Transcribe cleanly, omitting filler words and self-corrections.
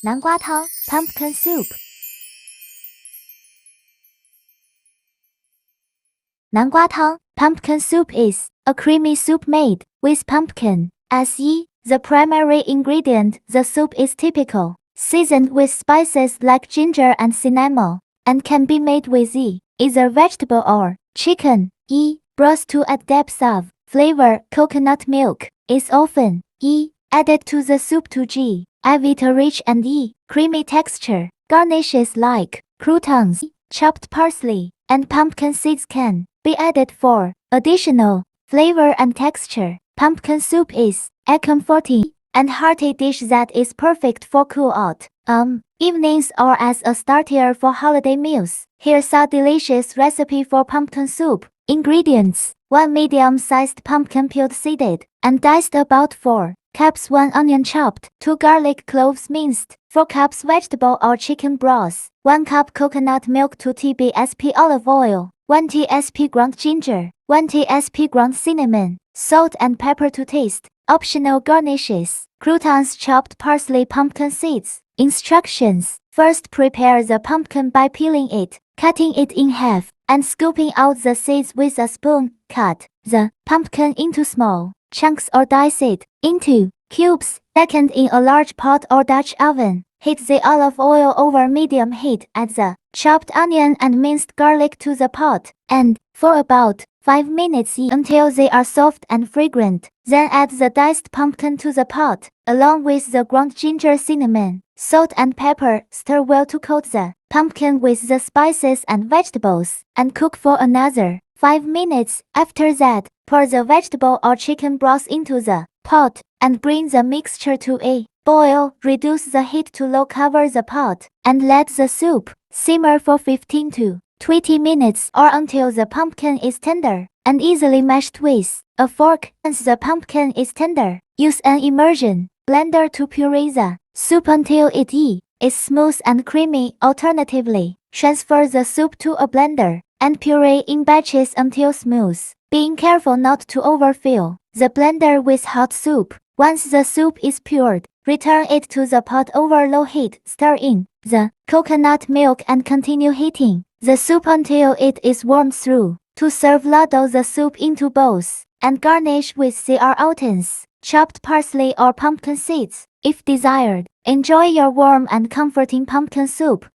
南瓜汤 pumpkin soup。南瓜汤 pumpkin soup is a creamy soup made with pumpkin as the primary ingredient. The soup is typical, seasoned with spices like ginger and cinnamon, and can be made with either vegetable or chicken. Broth to add depth of flavor. Coconut milk is often added to the soup to give it a rich and creamy texture. Garnishes like croutons, chopped parsley, and pumpkin seeds can be added for additional flavor and texture. Pumpkin soup is a comforting and hearty dish that is perfect for cool-out evenings or as a starter for holiday meals. Here's a delicious recipe for pumpkin soup. Ingredients: 1 medium-sized pumpkin peeled, seeded, and diced, about 4 cups, 1 onion chopped, 2 garlic cloves minced, 4 cups vegetable or chicken broth, 1 cup coconut milk, 2 tsp olive oil, 1 tsp ground ginger, 1 tsp ground cinnamon, salt and pepper to taste. Optional garnishes: croutons, chopped parsley, pumpkin seeds. Instructions: first, prepare the pumpkin by peeling it, cutting it in half, and scooping out the seeds with a spoon. Cut the pumpkin into small chunks or dice it into cubes. Second, in a large pot or Dutch oven, heat the olive oil over medium heat. Add the chopped onion and minced garlic to the pot, and for about 5 minutes until they are soft and fragrant. Then add the diced pumpkin to the pot, along with the ground ginger, cinnamon, salt and pepper. Stir well to coat the pumpkin with the spices and vegetables, and cook for another 5 minutes. After that, pour the vegetable or chicken broth into the pot, and bring the mixture to a boil. Reduce the heat to low, cover the pot, and let the soup simmer for 15 to 20 minutes or until the pumpkin is tender and easily mashed with a fork. Once the pumpkin is tender, use an immersion blender to puree the soup until it is smooth and creamy. Alternatively, transfer the soup to a blender and puree in batches until smooth, being careful not to overfill the blender with hot soup. Once the soup is pured, return it to the pot over low heat. Stir in the coconut milk and continue heating the soup until it is warmed through. To serve, ladle the soup into bowls and garnish with croutons, chopped parsley, or pumpkin seeds if desired. Enjoy your warm and comforting pumpkin soup.